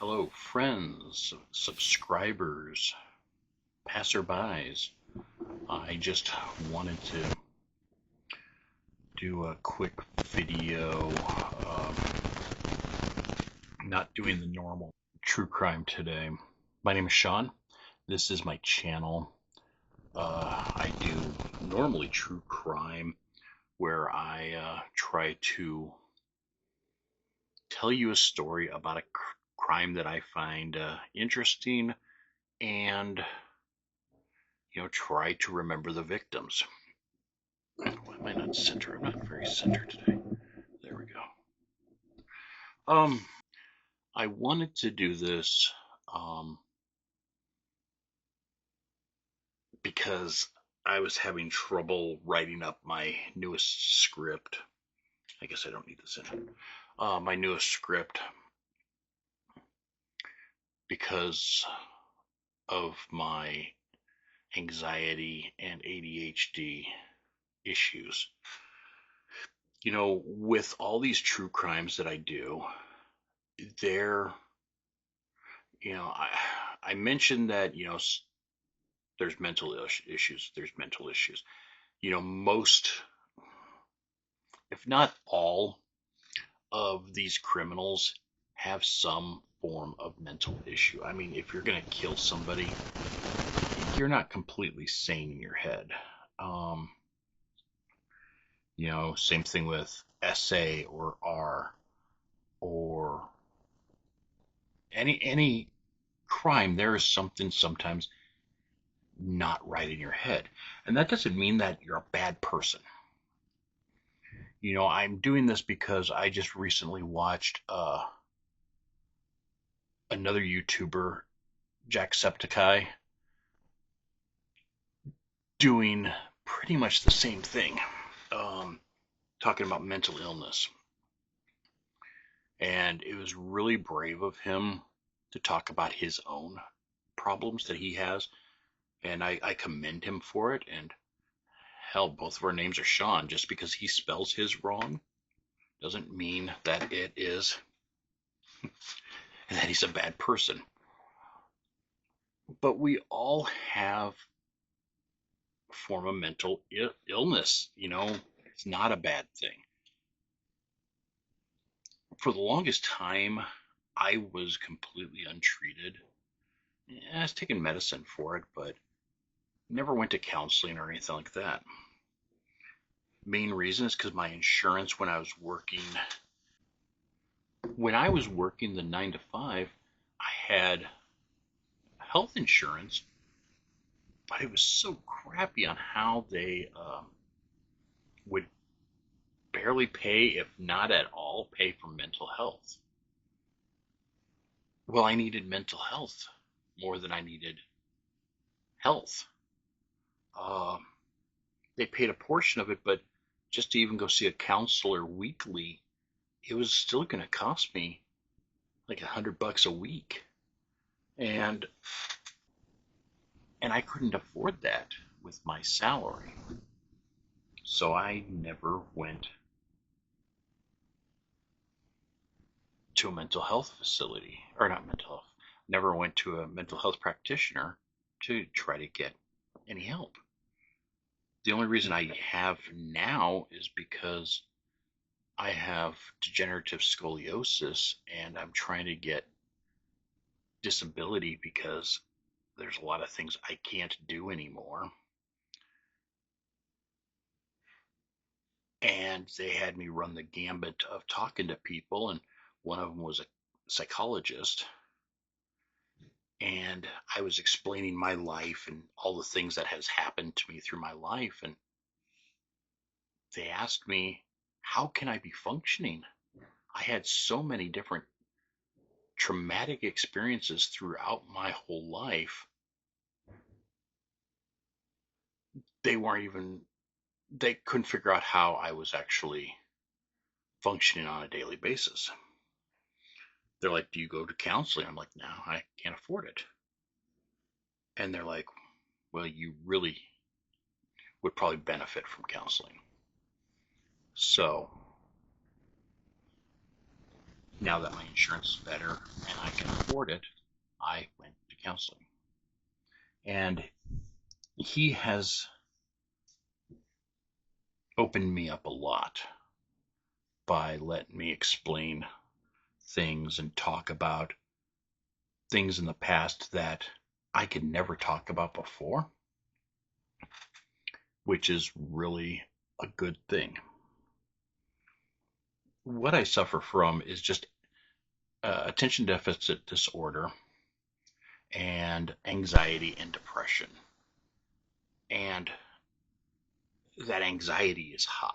Hello, friends, subscribers, passerbys. I just wanted to do a quick video. Not doing the normal true crime today. My name is Sean. This is my channel. I do normally true crime where I try to tell you a story about a crime that I find interesting and try to remember the victims. Why am I not center? I'm not very center today. There we go. I wanted to do this because I was having trouble writing up my newest script. I guess I don't need this in. My newest script because of my anxiety and ADHD issues. With all these true crimes that I do, there, I mentioned that, there's mental issues. There's mental issues. Most, if not all, of these criminals have some form of mental issue. I mean, if you're going to kill somebody, you're not completely sane in your head. Same thing with SA or R or any crime. There is something sometimes not right in your head. And that doesn't mean that you're a bad person. I'm doing this because I just recently watched another YouTuber, Jacksepticeye, doing pretty much the same thing, talking about mental illness. And it was really brave of him to talk about his own problems that he has. And I commend him for it. And hell, both of our names are Sean. Just because he spells his wrong doesn't mean that it is that he's a bad person. But we all have a form of mental illness. It's not a bad thing. For the longest time, I was completely untreated. I was taking medicine for it, but never went to counseling or anything like that. Main reason is because my insurance when I was working the 9 to 5, I had health insurance, but it was so crappy on how they would barely pay, if not at all, pay for mental health. Well, I needed mental health more than I needed health. They paid a portion of it, but just to even go see a counselor weekly, it was still going to cost me like $100 a week, and I couldn't afford that with my salary, so I never went to a mental health facility, or not mental health, never went to a mental health practitioner to try to get any help. The only reason I have now is because I have degenerative scoliosis and I'm trying to get disability because there's a lot of things I can't do anymore. And they had me run the gambit of talking to people, and one of them was a psychologist. And I was explaining my life and all the things that has happened to me through my life. And they asked me, how can I be functioning? I had so many different traumatic experiences throughout my whole life. They couldn't figure out how I was actually functioning on a daily basis. They're like, do you go to counseling? I'm like, no, I can't afford it. And they're like, well, you really would probably benefit from counseling. So now that my insurance is better and I can afford it, I went to counseling. And he has opened me up a lot by letting me explain things and talk about things in the past that I could never talk about before, which is really a good thing. What I suffer from is just attention deficit disorder and anxiety and depression. And that anxiety is high.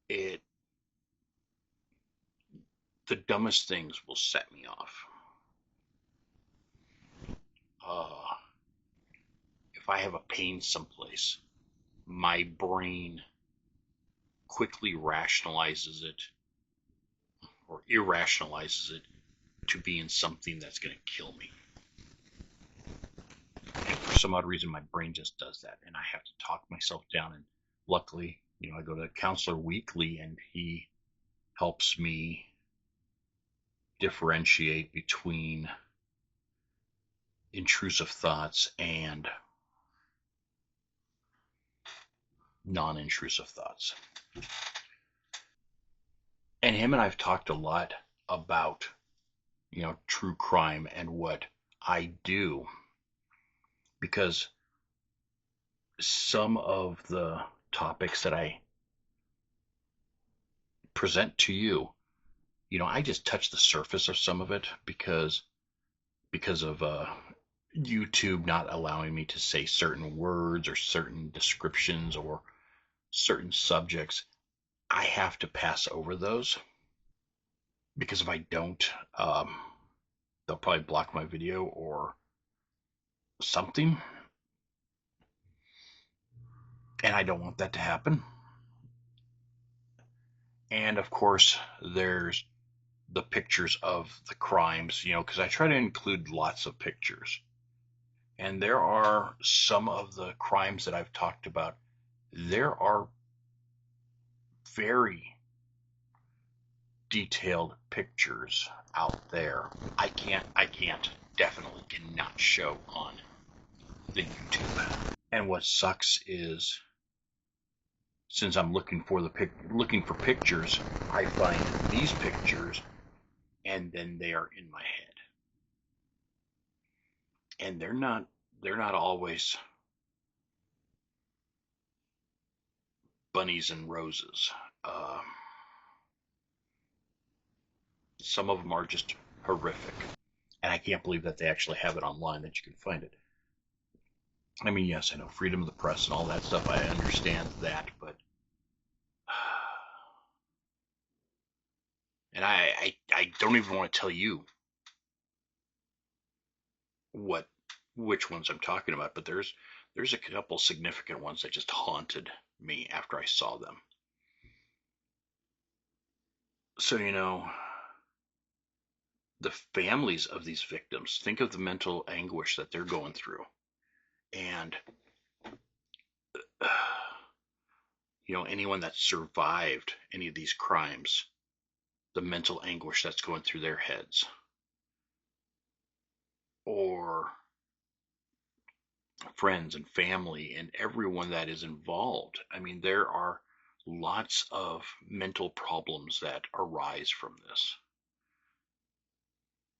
It The dumbest things will set me off. Uh, if I have a pain someplace, my brain quickly rationalizes it or irrationalizes it to being something that's going to kill me. And for some odd reason, my brain just does that, and I have to talk myself down. And luckily, I go to a counselor weekly, and he helps me differentiate between intrusive thoughts and non-intrusive thoughts. And him and I've talked a lot about, true crime and what I do, because some of the topics that I present to you, I just touch the surface of some of it because of YouTube not allowing me to say certain words or certain descriptions or certain subjects. I have to pass over those because if I don't, they'll probably block my video or something, and I don't want that to happen. And of course, there's the pictures of the crimes, because I try to include lots of pictures. And there are some of the crimes that I've talked about. There are very detailed pictures out there. I can't, definitely cannot show on the YouTube. And what sucks is, since I'm looking for pictures, I find these pictures, and then they are in my head, and they're not always bunnies and roses. Some of them are just horrific, and I can't believe that they actually have it online that you can find it. I mean, yes, I know freedom of the press and all that stuff. I understand that, but and I don't even want to tell you what which ones I'm talking about, but there's a couple significant ones that just haunted me after I saw them. So, the families of these victims, think of the mental anguish that they're going through. And anyone that survived any of these crimes, the mental anguish that's going through their heads, or friends and family and everyone that is involved. I mean, there are lots of mental problems that arise from this.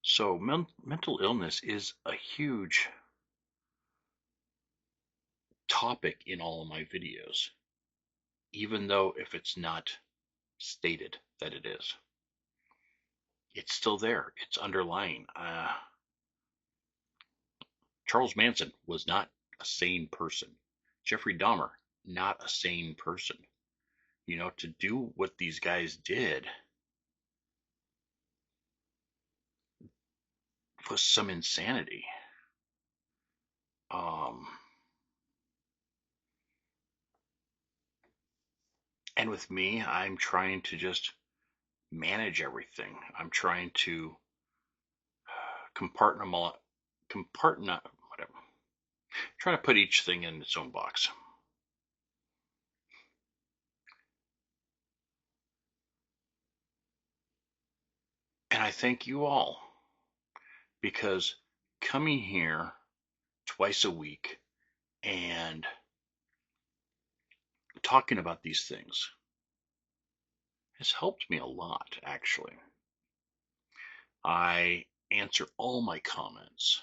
So, mental illness is a huge topic in all of my videos, even though if it's not stated that it is, it's still there. It's underlying. Charles Manson was not a sane person. Jeffrey Dahmer, not a sane person. To do what these guys did was some insanity. Um, and with me, I'm trying to just manage everything. I'm trying to compartmentalize, whatever. Trying to put each thing in its own box. And I thank you all, because coming here twice a week and talking about these things has helped me a lot, actually. I answer all my comments,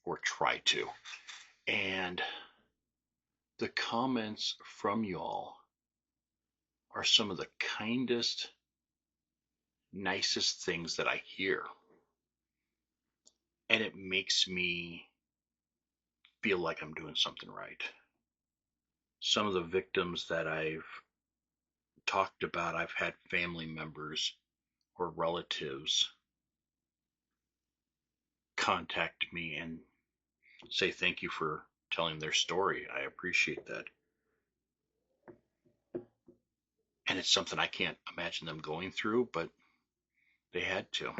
or try to, and the comments from y'all are some of the kindest, nicest things that I hear. And it makes me feel like I'm doing something right. Some of the victims that I've talked about, I've had family members or relatives contact me and say thank you for telling their story. I appreciate that. And it's something I can't imagine them going through, but they had to.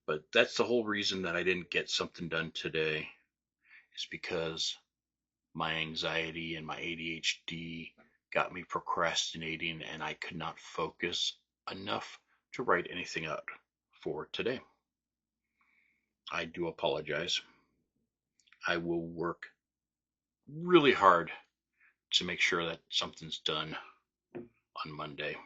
But that's the whole reason that I didn't get something done today, is because my anxiety and my ADHD got me procrastinating, and I could not focus enough to write anything out for today. I do apologize. I will work really hard to make sure that something's done on Monday.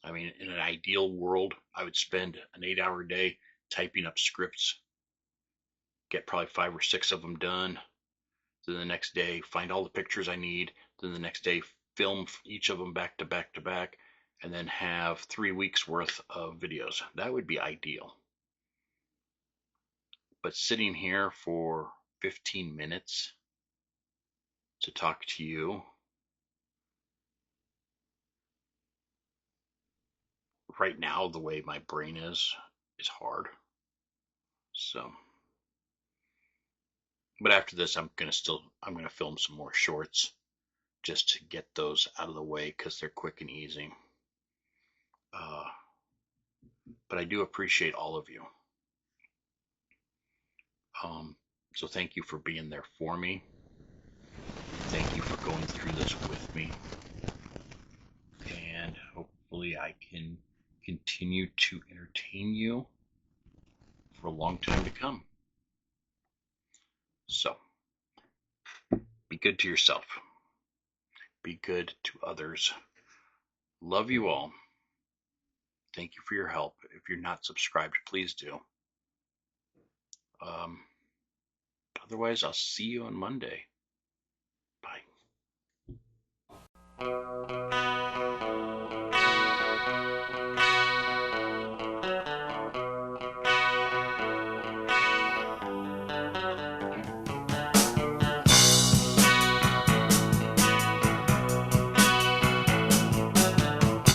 I mean, in an ideal world, I would spend an 8-hour day typing up scripts, get probably 5 or 6 of them done. Then the next day, find all the pictures I need. Then the next day, film each of them back to back to back, and then have 3 weeks worth of videos. That would be ideal. But sitting here for 15 minutes to talk to you right now, the way my brain is hard. So, but after this, I'm gonna film some more shorts just to get those out of the way, because they're quick and easy. Uh, but I do appreciate all of you. Um, so thank you for being there for me. Thank you for going through this with me. And hopefully I can continue to entertain you for a long time to come. So, be good to yourself. Be good to others. Love you all. Thank you for your help. If you're not subscribed, please do. Um, Otherwise, I'll see you on Monday. Bye.